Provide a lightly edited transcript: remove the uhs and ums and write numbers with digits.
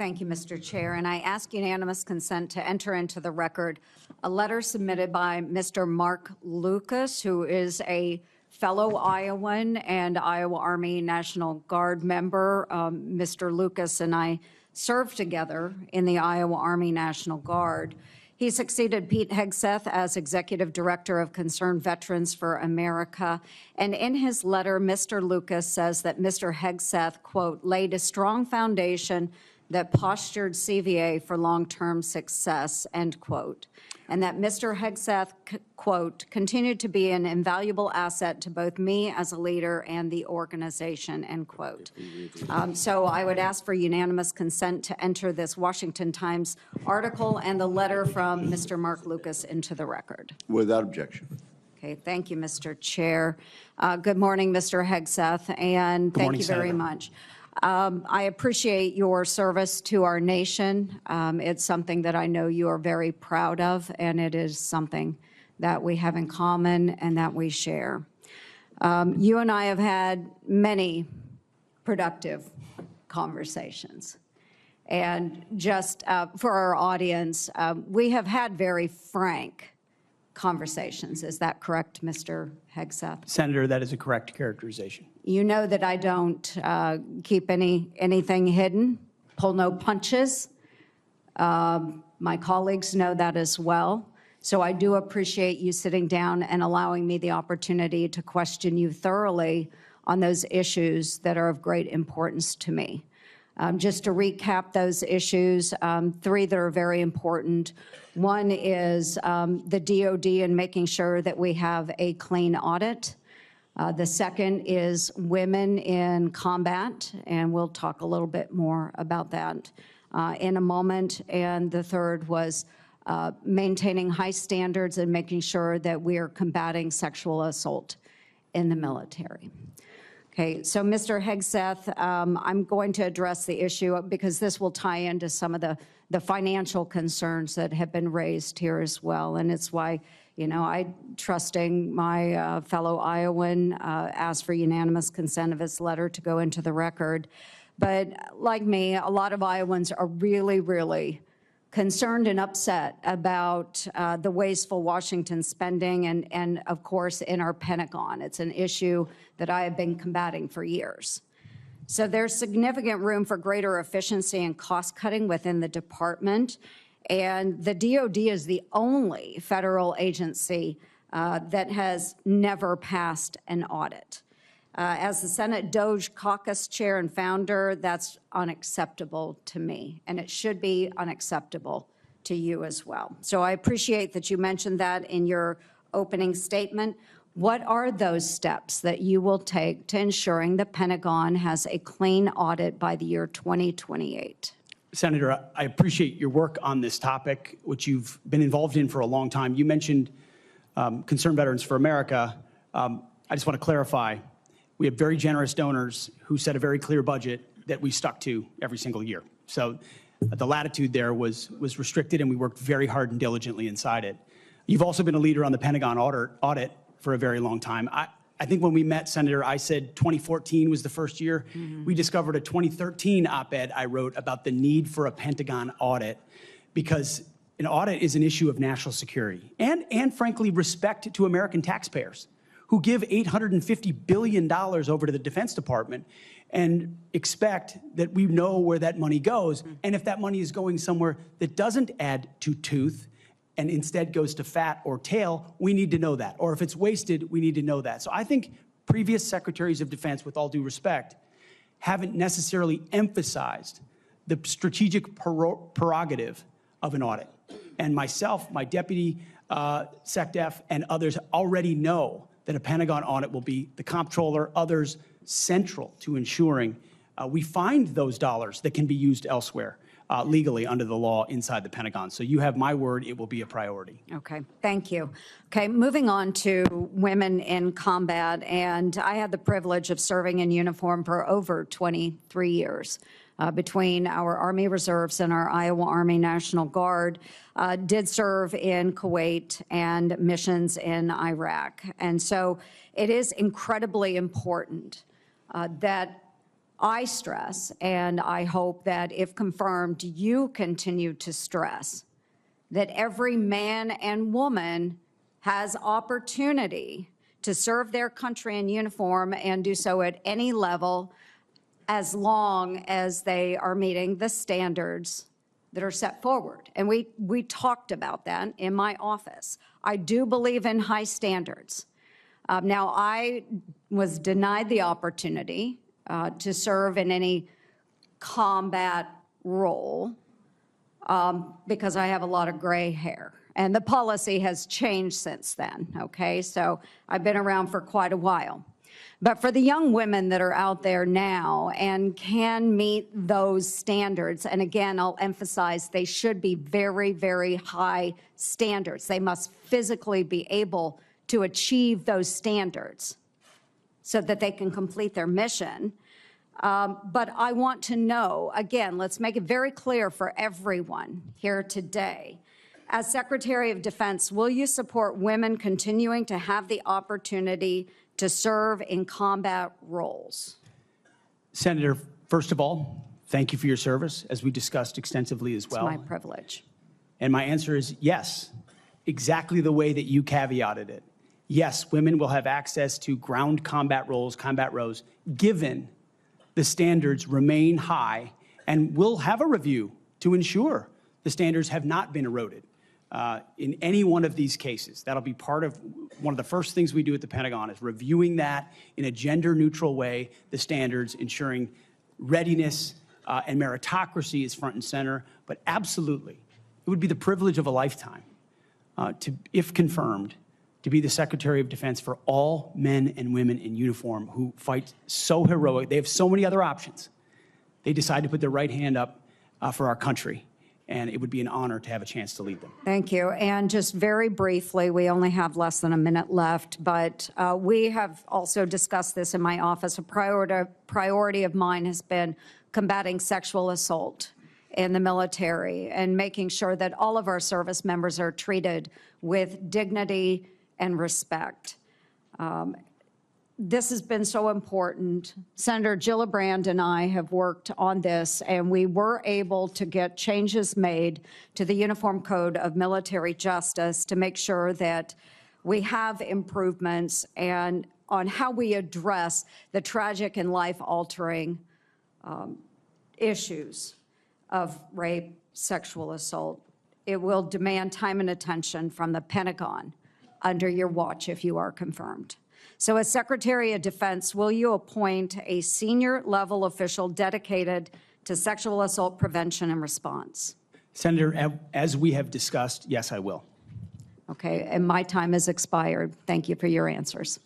Thank you, Mr. Chair. And I ask unanimous consent to enter into the record a letter submitted by Mr. Mark Lucas, who is a fellow Iowan and Iowa Army National Guard member. Mr. Lucas and I served together in the Iowa Army National Guard. He succeeded Pete Hegseth as Executive Director of Concerned Veterans for America. And in his letter, Mr. Lucas says that Mr. Hegseth, quote, laid a strong foundation that postured CVA for long-term success, end quote. And that Mr. Hegseth, quote, continued to be an invaluable asset to both me as a leader and the organization, end quote. So I would ask for unanimous consent to enter this Washington Times article and the letter from Mr. Mark Lucas into the record. Without objection. Okay, thank you, Mr. Chair. Good morning, Mr. Hegseth, and thank you very much. I appreciate your service to our nation. It's something that I know you are very proud of, and it is something that we have in common and that we share. You and I have had many productive conversations. And just for our audience, we have had very frank conversations. Is that correct, Mr. Hegseth? Senator, that is a correct characterization. You know that I don't keep anything hidden, pull no punches. My colleagues know that as well. So I do appreciate you sitting down and allowing me the opportunity to question you thoroughly on those issues that are of great importance to me. Just to recap those issues, three that are very important. One is the DOD and making sure that we have a clean audit. The second is women in combat, and we'll talk a little bit more about that in a moment. And the third was maintaining high standards and making sure that we are combating sexual assault in the military. Okay, so Mr. Hegseth, I'm going to address the issue because this will tie into some of the financial concerns that have been raised here as well. And it's why, you know, I, trusting my fellow Iowan, asked for unanimous consent of his letter to go into the record. But like me, a lot of Iowans are really concerned and upset about the wasteful Washington spending and of course, in our Pentagon. It's an issue that I have been combating for years. So there's significant room for greater efficiency and cost cutting within the department. And the DOD is the only federal agency that has never passed an audit. As the Senate DOGE Caucus chair and founder, that's unacceptable to me, and it should be unacceptable to you as well. So I appreciate that you mentioned that in your opening statement. What are those steps that you will take to ensuring the Pentagon has a clean audit by the year 2028? Senator, I appreciate your work on this topic, which you've been involved in for a long time. You mentioned Concerned Veterans for America. I just want to clarify. We have very generous donors who set a very clear budget that we stuck to every single year. So the latitude there was restricted, and we worked very hard and diligently inside it. You've also been a leader on the Pentagon audit for a very long time. I think when we met, Senator, I said 2014 was the first year. Mm-hmm. We discovered a 2013 op-ed I wrote about the need for a Pentagon audit because an audit is an issue of national security and frankly, respect to American taxpayers who give $850 billion over to the Defense Department and expect that we know where that money goes. And if that money is going somewhere that doesn't add to tooth and instead goes to fat or tail, we need to know that. Or if it's wasted, we need to know that. So I think previous secretaries of defense, with all due respect, haven't necessarily emphasized the strategic prerogative of an audit. And myself, my deputy SecDef, and others already know that a Pentagon audit will be the comptroller, others central to ensuring we find those dollars that can be used elsewhere legally under the law inside the Pentagon. So you have my word, it will be a priority. Okay, thank you. Okay, moving on to women in combat, and I had the privilege of serving in uniform for over 23 years. Between our Army Reserves and our Iowa Army National Guard, did serve in Kuwait and missions in Iraq. And so it is incredibly important that I stress, and I hope that if confirmed, you continue to stress, that every man and woman has opportunity to serve their country in uniform and do so at any level as long as they are meeting the standards that are set forward. And we talked about that in my office. I do believe in high standards. Now, I was denied the opportunity to serve in any combat role because I have a lot of gray hair. And the policy has changed since then, okay? So I've been around for quite a while. But for the young women that are out there now and can meet those standards, and again, I'll emphasize they should be very, very high standards. They must physically be able to achieve those standards so that they can complete their mission. But I want to know, again, let's make it very clear for everyone here today. As Secretary of Defense, will you support women continuing to have the opportunity to serve in combat roles? Senator, first of all, thank you for your service, as we discussed extensively as well. It's my privilege. And my answer is yes, exactly the way that you caveated it. Yes, women will have access to ground combat roles, given the standards remain high, and we'll have a review to ensure the standards have not been eroded in any one of these cases. That'll be part of one of the first things we do at the Pentagon, is reviewing that in a gender-neutral way, the standards, ensuring readiness and meritocracy is front and center. But absolutely, it would be the privilege of a lifetime to, if confirmed, to be the Secretary of Defense for all men and women in uniform who fight so heroic. They have so many other options. They decide to put their right hand up for our country, and it would be an honor to have a chance to lead them. Thank you. And just very briefly, we only have less than a minute left, but we have also discussed this in my office. A priority of mine has been combating sexual assault in the military and making sure that all of our service members are treated with dignity and respect. This has been so important. Senator Gillibrand and I have worked on this, and we were able to get changes made to the Uniform Code of Military Justice to make sure that we have improvements and on how we address the tragic and life-altering issues of rape, sexual assault. It will demand time and attention from the Pentagon under your watch if you are confirmed. So as Secretary of Defense, will you appoint a senior level official dedicated to sexual assault prevention and response? Senator, as we have discussed, yes, I will. Okay, and my time has expired. Thank you for your answers.